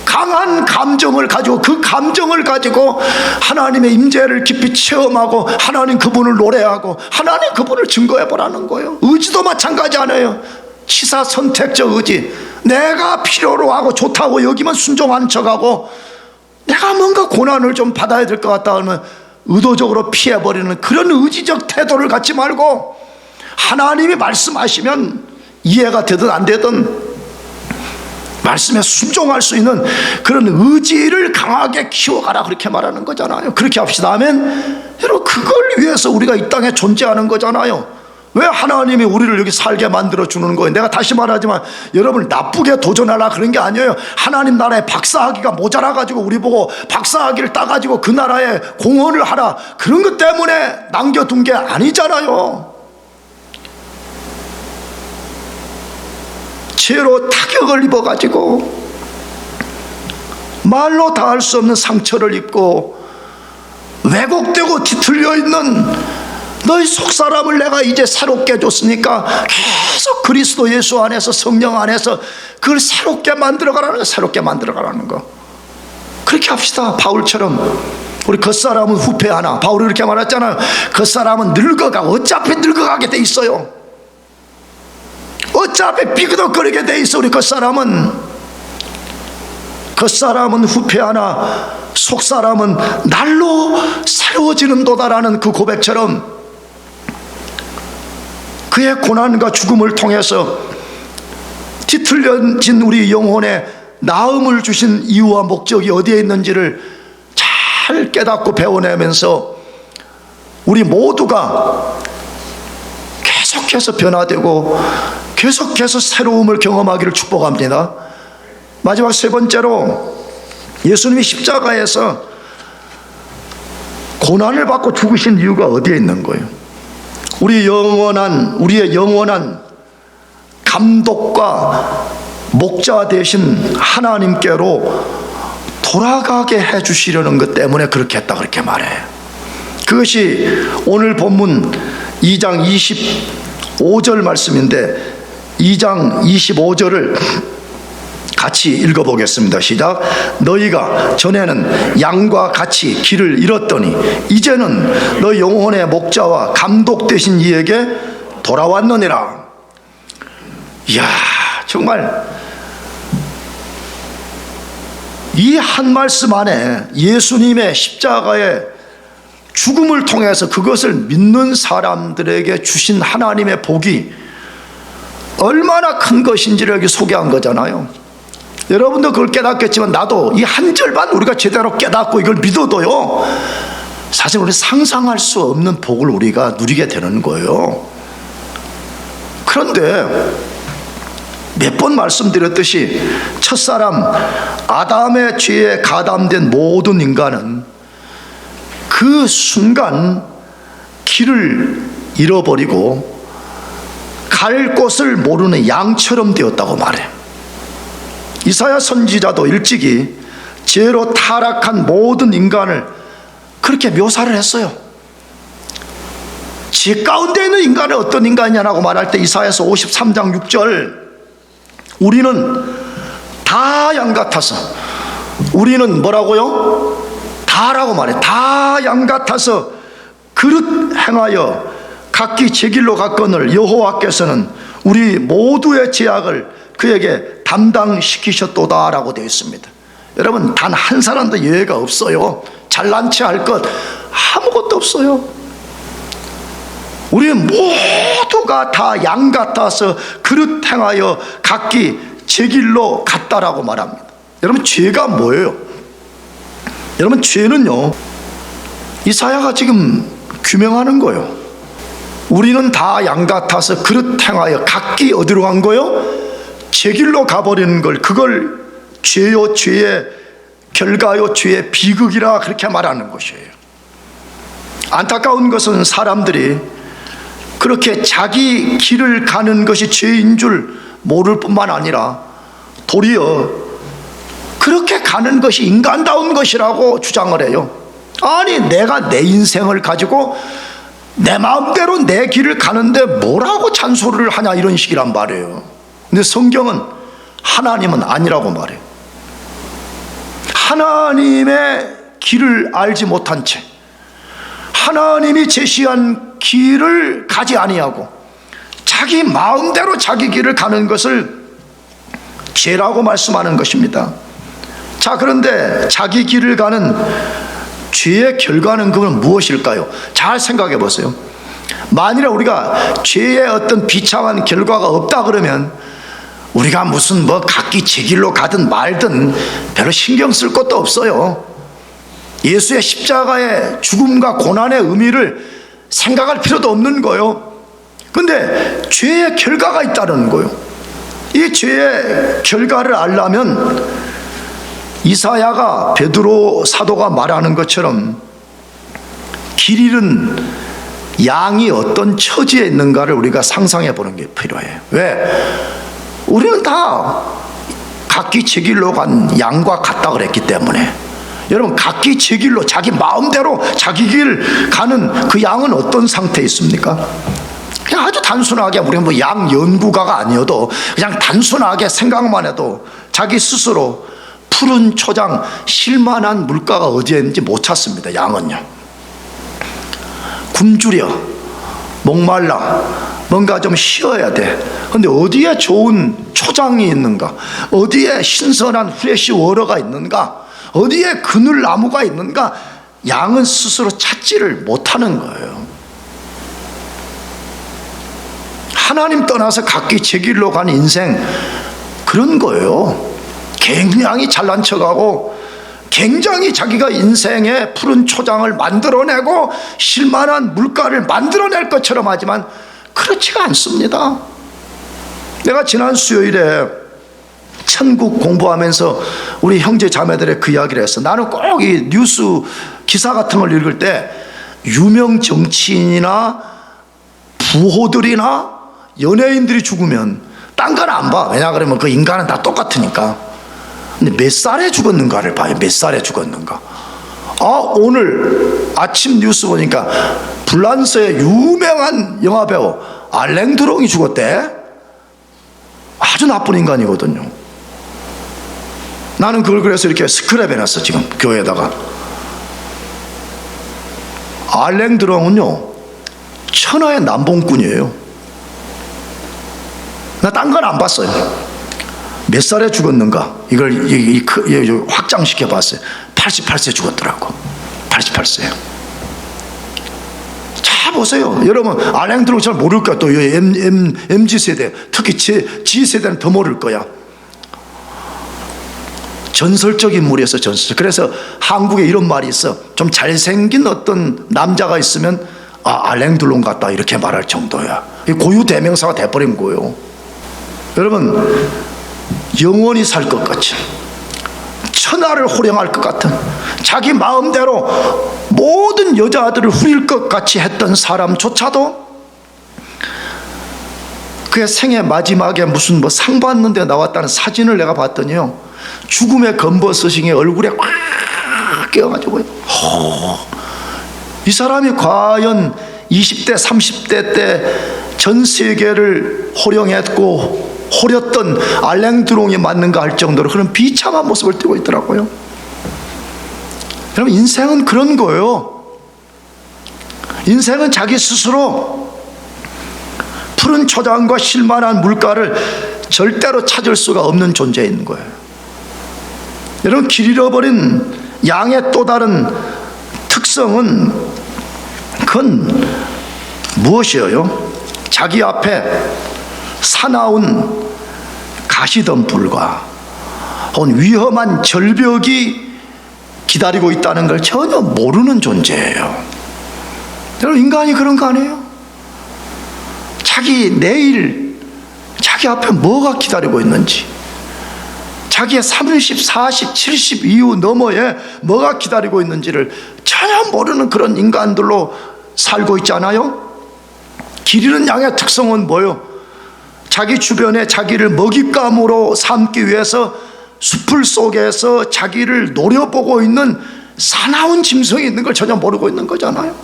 강한 감정을 가지고 그 감정을 가지고 하나님의 임재를 깊이 체험하고 하나님 그분을 노래하고 하나님 그분을 증거해 보라는 거예요. 의지도 마찬가지 아니에요. 치사 선택적 의지, 내가 필요로 하고 좋다고 여기면 순종하는 척하고 내가 뭔가 고난을 좀 받아야 될 것 같다 하면 의도적으로 피해버리는 그런 의지적 태도를 갖지 말고 하나님이 말씀하시면 이해가 되든 안 되든 말씀에 순종할 수 있는 그런 의지를 강하게 키워가라, 그렇게 말하는 거잖아요. 그렇게 합시다. 아멘. 여러분, 그걸 위해서 우리가 이 땅에 존재하는 거잖아요. 왜 하나님이 우리를 여기 살게 만들어주는 거예요? 내가 다시 말하지만 여러분을 나쁘게 도전하라 그런 게 아니에요. 하나님 나라에 박사학위가 모자라가지고 우리 보고 박사학위를 따가지고 그 나라에 공헌을 하라, 그런 것 때문에 남겨둔 게 아니잖아요. 죄로 타격을 입어가지고 말로 다 할 수 없는 상처를 입고 왜곡되고 뒤틀려 있는 너희 속사람을 내가 이제 새롭게 줬으니까 계속 그리스도 예수 안에서 성령 안에서 그걸 새롭게 만들어가라는 거, 새롭게 만들어가라는 거. 그렇게 합시다. 바울처럼. 우리 겉사람은 후패하나, 바울이 그렇게 말했잖아요. 겉사람은 늙어가, 어차피 늙어가게 돼 있어요. 어차피 삐그덕거리게 돼 있어. 우리 겉사람은 후패하나 속사람은 날로 새로워지는 도다라는 그 고백처럼 그의 고난과 죽음을 통해서 뒤틀려진 우리 영혼에 나음을 주신 이유와 목적이 어디에 있는지를 잘 깨닫고 배워내면서 우리 모두가 계속해서 변화되고 계속해서 새로움을 경험하기를 축복합니다. 마지막 세 번째로, 예수님이 십자가에서 고난을 받고 죽으신 이유가 어디에 있는 거예요? 우리의 영원한 감독과 목자 되신 하나님께로 돌아가게 해주시려는 것 때문에 그렇게 했다, 그렇게 말해요. 그것이 오늘 본문 2장 25절 말씀인데, 2장 25절을 같이 읽어보겠습니다. 시작. 너희가 전에는 양과 같이 길을 잃었더니 이제는 너 영혼의 목자와 감독 되신 이에게 돌아왔느니라. 이야, 정말 이 한 말씀 안에 예수님의 십자가의 죽음을 통해서 그것을 믿는 사람들에게 주신 하나님의 복이 얼마나 큰 것인지를 여기 소개한 거잖아요. 여러분도 그걸 깨닫겠지만 나도 이 한 절만 우리가 제대로 깨닫고 이걸 믿어도요, 사실 우리 상상할 수 없는 복을 우리가 누리게 되는 거예요. 그런데 몇 번 말씀드렸듯이 첫사람 아담의 죄에 가담된 모든 인간은 그 순간 길을 잃어버리고 갈 곳을 모르는 양처럼 되었다고 말해. 이사야 선지자도 일찍이 죄로 타락한 모든 인간을 그렇게 묘사를 했어요. 죄 가운데 있는 인간은 어떤 인간이냐고 말할 때 이사야서 53장 6절, 우리는 다 양 같아서, 우리는 뭐라고요? 다라고 말해. 다 양 같아서 그릇 행하여 각기 제 길로 갔거늘 여호와께서는 우리 모두의 죄악을 그에게 담당시키셨도다 라고 되어 있습니다. 여러분, 단 한 사람도 예외가 없어요. 잘난 체 할 것 아무것도 없어요. 우리는 모두가 다 양 같아서 그릇 행하여 각기 제 길로 갔다라고 말합니다. 여러분, 죄가 뭐예요? 여러분, 죄는요, 이사야가 지금 규명하는 거예요. 우리는 다 양 같아서 그릇 행하여 각기 어디로 간 거요? 제 길로 가버리는 걸, 그걸 죄요, 죄의 결과요, 죄의 비극이라 그렇게 말하는 것이에요. 안타까운 것은 사람들이 그렇게 자기 길을 가는 것이 죄인 줄 모를 뿐만 아니라 도리어 그렇게 가는 것이 인간다운 것이라고 주장을 해요. 아니, 내가 내 인생을 가지고 내 마음대로 내 길을 가는데 뭐라고 잔소리를 하냐, 이런 식이란 말이에요. 근데 성경은, 하나님은 아니라고 말해요. 하나님의 길을 알지 못한 채 하나님이 제시한 길을 가지 아니하고 자기 마음대로 자기 길을 가는 것을 죄라고 말씀하는 것입니다. 자, 그런데 자기 길을 가는 죄의 결과는 그건 무엇일까요? 잘 생각해 보세요. 만일에 우리가 죄의 어떤 비참한 결과가 없다 그러면 우리가 무슨 각기 제 길로 가든 말든 별로 신경 쓸 것도 없어요. 예수의 십자가의 죽음과 고난의 의미를 생각할 필요도 없는 거예요. 근데 죄의 결과가 있다는 거예요. 이 죄의 결과를 알려면 이사야가, 베드로 사도가 말하는 것처럼 길 잃은 양이 어떤 처지에 있는가를 우리가 상상해 보는 게 필요해요. 왜? 우리는 다 각기 제 길로 간 양과 같다 그랬기 때문에. 여러분, 각기 제 길로 자기 마음대로 자기 길 가는 그 양은 어떤 상태에 있습니까? 그냥 아주 단순하게, 우리가 양 연구가가 아니어도 그냥 단순하게 생각만 해도 자기 스스로 푸른 초장 쉴만한 물가가 어디에 있는지 못 찾습니다. 양은요, 굶주려, 목말라, 뭔가 좀 쉬어야 돼. 근데 어디에 좋은 초장이 있는가, 어디에 신선한 프레시 워터가 있는가, 어디에 그늘나무가 있는가, 양은 스스로 찾지를 못하는 거예요. 하나님 떠나서 각기 제 길로 간 인생, 그런 거예요. 굉장히 잘난 척하고 굉장히 자기가 인생의 푸른 초장을 만들어내고 실만한 물가를 만들어낼 것처럼 하지만 그렇지가 않습니다. 내가 지난 수요일에 천국 공부하면서 우리 형제 자매들의 그 이야기를 했어. 나는 꼭 이 뉴스 기사 같은 걸 읽을 때 유명 정치인이나 부호들이나 연예인들이 죽으면 딴 건 안 봐. 왜냐 그러면 그 인간은 다 똑같으니까. 근데 몇 살에 죽었는가를 봐요. 몇 살에 죽었는가. 오늘 아침 뉴스 보니까 프랑스의 유명한 영화배우 알랭 드롱이 죽었대. 아주 나쁜 인간이거든요. 나는 그걸 그래서 이렇게 스크랩 해놨어. 지금 교회에다가. 알랭 드롱은요 천하의 남봉꾼이에요. 나 딴 건 안 봤어요. 몇 살에 죽었는가 이걸 확장시켜 봤어요. 88세 죽었더라고. 88세. 자 보세요. 여러분 알랭 드롱 잘 모를 거야. 또 MZ세대, 특히 G세대는 더 모를 거야. 전설적인 인물이었어. 그래서 한국에 이런 말이 있어. 좀 잘생긴 어떤 남자가 있으면 알랭 드롱 같다 이렇게 말할 정도야. 고유 대명사가 돼버린 거예요. 여러분 영원히 살 것 같이, 천하를 호령할 것 같은, 자기 마음대로 모든 여자들을 후릴 것 같이 했던 사람조차도 그의 생애 마지막에 무슨 상 받는 데 나왔다는 사진을 내가 봤더니요 죽음의 검버스싱이 얼굴에 꽉 끼어가지고요. 이 사람이 과연 20대 30대 때 전 세계를 호령했고 호렸던 알랭 드롱이 맞는가 할 정도로 그런 비참한 모습을 띠고 있더라고요. 여러분 인생은 그런 거예요. 인생은 자기 스스로 푸른 초장과 실만한 물가를 절대로 찾을 수가 없는 존재인 거예요. 여러분 길 잃어버린 양의 또 다른 특성은 그건 무엇이에요? 자기 앞에 사나운 가시덤불과 혹은 위험한 절벽이 기다리고 있다는 걸 전혀 모르는 존재예요. 여러분 인간이 그런 거 아니에요? 자기 내일, 자기 앞에 뭐가 기다리고 있는지, 자기의 30, 40, 70 이후 너머에 뭐가 기다리고 있는지를 전혀 모르는 그런 인간들로 살고 있지 않아요? 길 잃은 양의 특성은 뭐예요? 자기 주변에 자기를 먹잇감으로 삼기 위해서 숲을 속에서 자기를 노려보고 있는 사나운 짐승이 있는 걸 전혀 모르고 있는 거잖아요.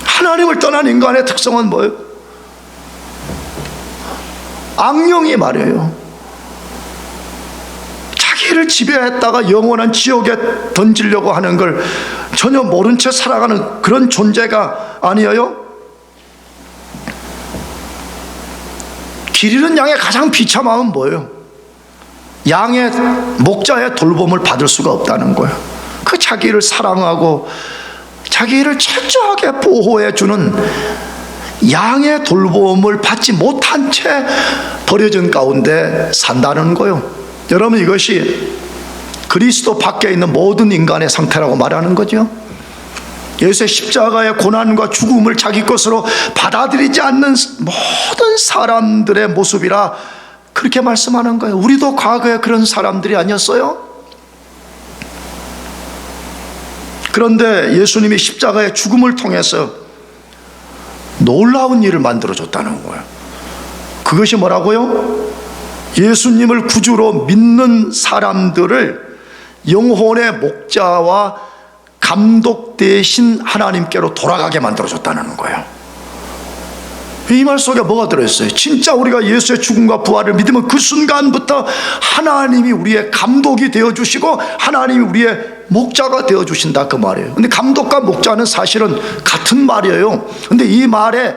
하나님을 떠난 인간의 특성은 뭐예요? 악령이 말이에요. 자기를 지배했다가 영원한 지옥에 던지려고 하는 걸 전혀 모른 채 살아가는 그런 존재가 아니에요? 길 잃은 양의 가장 비참함은 뭐예요? 양의 목자의 돌봄을 받을 수가 없다는 거예요. 그 자기를 사랑하고 자기를 철저하게 보호해주는 양의 돌봄을 받지 못한 채 버려진 가운데 산다는 거예요. 여러분 이것이 그리스도 밖에 있는 모든 인간의 상태라고 말하는 거죠. 예수의 십자가의 고난과 죽음을 자기 것으로 받아들이지 않는 모든 사람들의 모습이라 그렇게 말씀하는 거예요. 우리도 과거에 그런 사람들이 아니었어요? 그런데 예수님이 십자가의 죽음을 통해서 놀라운 일을 만들어줬다는 거예요. 그것이 뭐라고요? 예수님을 구주로 믿는 사람들을 영혼의 목자와 감독 대신 하나님께로 돌아가게 만들어줬다는 거예요. 이 말 속에 뭐가 들어있어요? 진짜 우리가 예수의 죽음과 부활을 믿으면 그 순간부터 하나님이 우리의 감독이 되어주시고 하나님이 우리의 목자가 되어주신다 그 말이에요. 근데 감독과 목자는 사실은 같은 말이에요. 근데 이 말에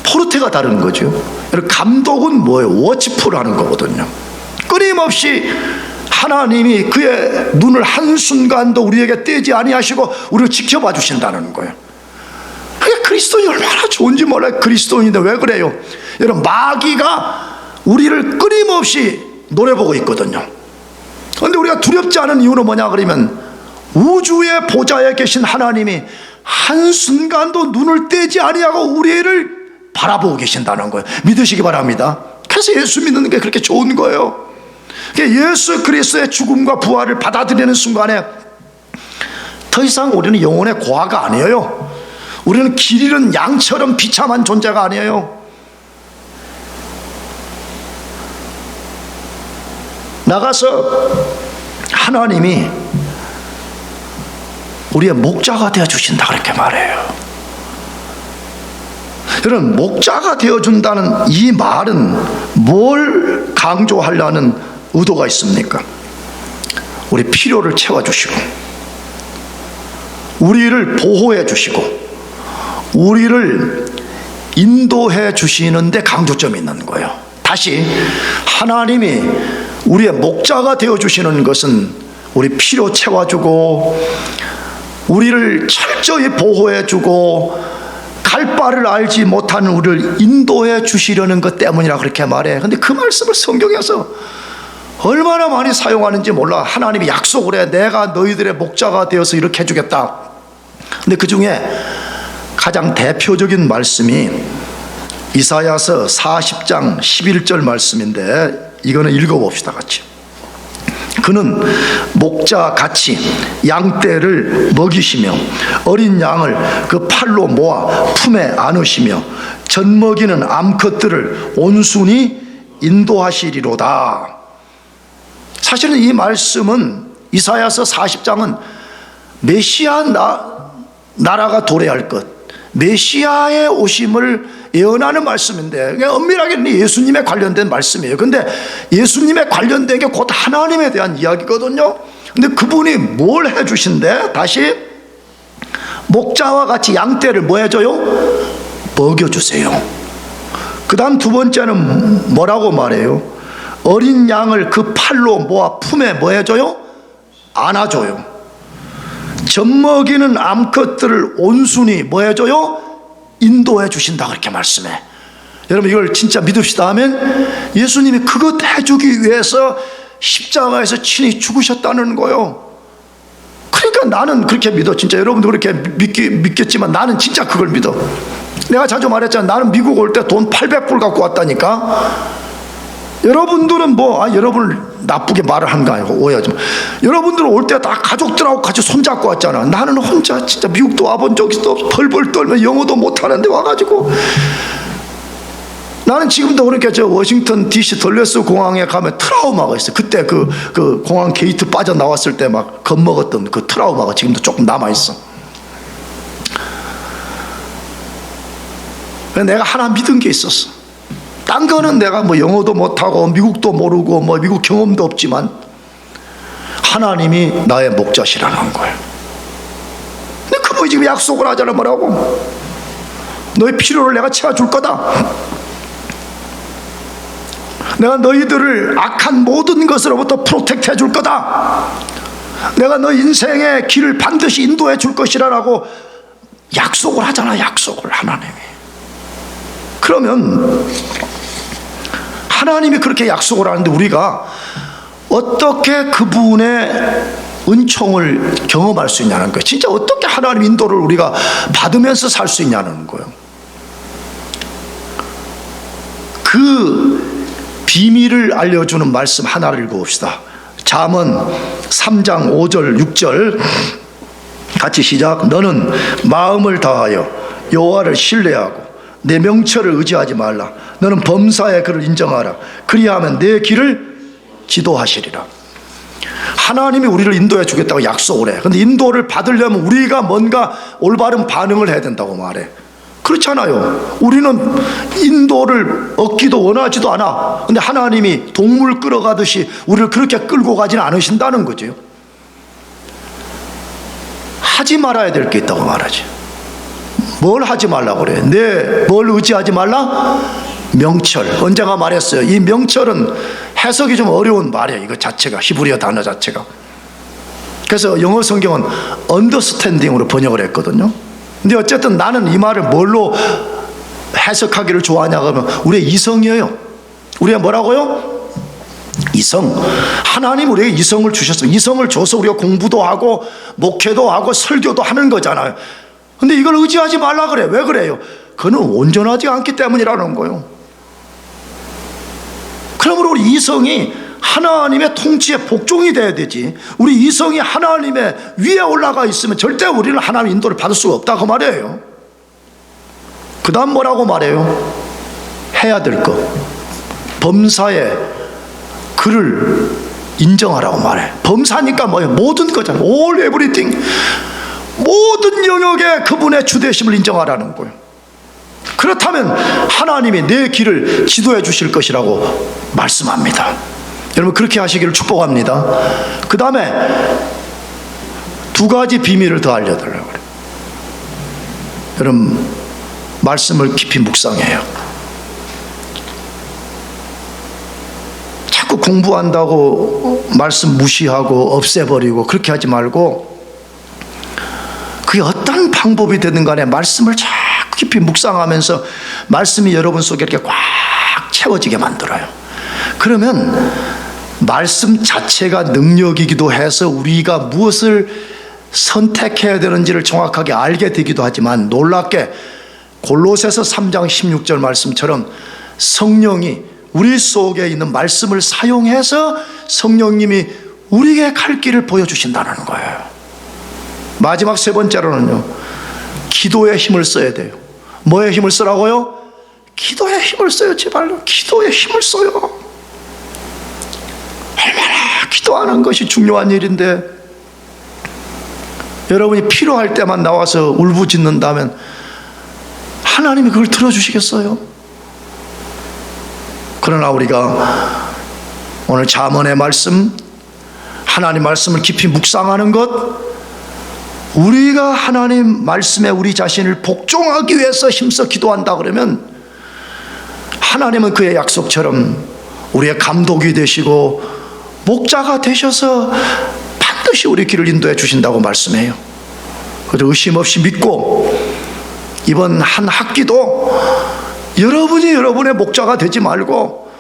포르테가 다른 거죠. 감독은 뭐예요? 워치풀 하는 거거든요. 끊임없이 하나님이 그의 눈을 한순간도 우리에게 떼지 아니하시고 우리를 지켜봐 주신다는 거예요. 그리스도인이 얼마나 좋은지 몰라요. 그리스도인인데 왜 그래요? 여러분, 마귀가 우리를 끊임없이 노려보고 있거든요. 그런데 우리가 두렵지 않은 이유는 뭐냐 그러면 우주의 보좌에 계신 하나님이 한순간도 눈을 떼지 아니하고 우리를 바라보고 계신다는 거예요. 믿으시기 바랍니다. 그래서 예수 믿는 게 그렇게 좋은 거예요. 예수 그리스도의 죽음과 부활을 받아들이는 순간에 더 이상 우리는 영혼의 고아가 아니에요. 우리는 길 잃은 양처럼 비참한 존재가 아니에요. 나가서 하나님이 우리의 목자가 되어주신다 그렇게 말해요. 여러분, 목자가 되어준다는 이 말은 뭘 강조하려는 의도가 있습니까? 우리 필요를 채워주시고 우리를 보호해 주시고 우리를 인도해 주시는 데 강조점이 있는 거예요. 다시, 하나님이 우리의 목자가 되어주시는 것은 우리 필요 채워주고 우리를 철저히 보호해주고 갈 바를 알지 못하는 우리를 인도해 주시려는 것 때문이라 그렇게 말해. 근데 그 말씀을 성경에서 얼마나 많이 사용하는지 몰라. 하나님이 약속을 해. 내가 너희들의 목자가 되어서 이렇게 해주겠다. 근데 그 중에 가장 대표적인 말씀이 이사야서 40장 11절 말씀인데, 이거는 읽어봅시다 같이. 그는 목자같이 양떼를 먹이시며 어린 양을 그 팔로 모아 품에 안으시며 젖먹이는 암컷들을 온순히 인도하시리로다. 사실은 이 말씀은, 이사야서 40장은 메시아 나라가 도래할 것, 메시아의 오심을 예언하는 말씀인데, 그냥 엄밀하게는 예수님에 관련된 말씀이에요. 근데 예수님에 관련된 게 곧 하나님에 대한 이야기거든요. 근데 그분이 뭘 해주신대? 다시, 목자와 같이 양떼를 뭐 해줘요? 먹여주세요. 그 다음 두 번째는 뭐라고 말해요? 어린 양을 그 팔로 모아 품에 뭐 해줘요? 안아줘요. 젖먹이는 암컷들을 온순히 뭐 해줘요? 인도해 주신다 그렇게 말씀해. 여러분, 이걸 진짜 믿읍시다 하면 예수님이 그것 해주기 위해서 십자가에서 친히 죽으셨다는 거예요. 그러니까 나는 그렇게 믿어. 진짜 여러분도 그렇게 믿겠지만 나는 진짜 그걸 믿어. 내가 자주 말했잖아. 나는 미국 올 때 돈 800불 갖고 왔다니까. 여러분들은 여러분을 나쁘게 말을 하는 거 아니고 오해하지 마. 여러분들은 올 때 다 가족들하고 같이 손잡고 왔잖아. 나는 혼자 진짜 미국도 와본 적도 벌벌 떨며 영어도 못하는데 와가지고, 나는 지금도 그렇게 저 워싱턴 DC 덜레스 공항에 가면 트라우마가 있어. 그때 그 공항 게이트 빠져나왔을 때 막 겁먹었던 그 트라우마가 지금도 조금 남아있어. 내가 하나 믿은 게 있었어. 딴 거는 내가 영어도 못하고 미국도 모르고 미국 경험도 없지만 하나님이 나의 목자시라는 거예요. 근데 그분이 지금 약속을 하잖아. 뭐라고? 너의 필요를 내가 채워줄 거다. 내가 너희들을 악한 모든 것으로부터 프로텍트 해줄 거다. 내가 너 인생의 길을 반드시 인도해 줄 것이라고 약속을 하잖아. 약속을 하나님이. 그러면 하나님이 그렇게 약속을 하는데 우리가 어떻게 그분의 은총을 경험할 수 있냐는 거예요. 진짜 어떻게 하나님 인도를 우리가 받으면서 살 수 있냐는 거예요. 그 비밀을 알려주는 말씀 하나를 읽어봅시다. 잠언 3장 5절 6절 같이 시작. 너는 마음을 다하여 여호와를 신뢰하고 내 명철을 의지하지 말라. 너는 범사의 그를 인정하라. 그리하면 내 길을 지도하시리라. 하나님이 우리를 인도해 주겠다고 약속을 해. 근데 인도를 받으려면 우리가 뭔가 올바른 반응을 해야 된다고 말해. 그렇잖아요. 우리는 인도를 얻기도 원하지도 않아. 근데 하나님이 동물 끌어가듯이 우리를 그렇게 끌고 가지는 않으신다는 거죠. 하지 말아야 될 게 있다고 말하지. 뭘 하지 말라고 그래? 뭘 의지하지 말라? 명철. 언제가 말했어요. 이 명철은 해석이 좀 어려운 말이에요. 이거 자체가, 히브리어 단어 자체가. 그래서 영어 성경은 understanding으로 번역을 했거든요. 근데 어쨌든 나는 이 말을 뭘로 해석하기를 좋아하냐 하면 우리의 이성이에요. 우리가 뭐라고요? 이성. 하나님 우리에게 이성을 주셨어요. 이성을 줘서 우리가 공부도 하고 목회도 하고 설교도 하는 거잖아요. 근데 이걸 의지하지 말라 그래. 왜 그래요? 그는 온전하지 않기 때문이라는 거예요. 그러므로 우리 이성이 하나님의 통치에 복종이 돼야 되지. 우리 이성이 하나님의 위에 올라가 있으면 절대 우리는 하나님의 인도를 받을 수가 없다고 말해요. 그 다음 뭐라고 말해요? 해야 될 것. 범사에 그를 인정하라고 말해. 범사니까 뭐예요? 모든 거잖아요. All everything. 모든 영역에 그분의 주대심을 인정하라는 거예요. 그렇다면 하나님이 내 길을 지도해 주실 것이라고 말씀합니다. 여러분 그렇게 하시기를 축복합니다. 그 다음에 두 가지 비밀을 더 알려드리려고 그래요. 여러분 말씀을 깊이 묵상해요. 자꾸 공부한다고 말씀 무시하고 없애버리고 그렇게 하지 말고, 그게 어떤 방법이 되든 간에 말씀을 자꾸 깊이 묵상하면서 말씀이 여러분 속에 이렇게 꽉 채워지게 만들어요. 그러면 말씀 자체가 능력이기도 해서 우리가 무엇을 선택해야 되는지를 정확하게 알게 되기도 하지만, 놀랍게 골로새서 3장 16절 말씀처럼 성령이 우리 속에 있는 말씀을 사용해서 성령님이 우리에게 갈 길을 보여주신다는 거예요. 마지막 세 번째로는요, 기도의 힘을 써야 돼요. 뭐에 힘을 쓰라고요? 기도의 힘을 써요. 제발요, 기도의 힘을 써요. 얼마나 기도하는 것이 중요한 일인데, 여러분이 필요할 때만 나와서 울부짖는다면 하나님이 그걸 들어주시겠어요? 그러나 우리가 오늘 잠언의 말씀, 하나님 말씀을 깊이 묵상하는 것, 우리가 하나님 말씀에 우리 자신을 복종하기 위해서 힘써 기도한다 그러면 하나님은 그의 약속처럼 우리의 감독이 되시고 목자가 되셔서 반드시 우리 길을 인도해 주신다고 말씀해요. 그래서 의심 없이 믿고 이번 한 학기도 여러분이 여러분의 목자가 되지 말고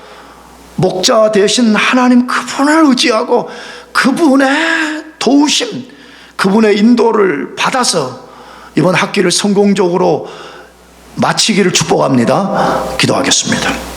목자 되신 하나님 그분을 의지하고 그분의 도우심, 그분의 인도를 받아서 이번 학기를 성공적으로 마치기를 축복합니다. 기도하겠습니다.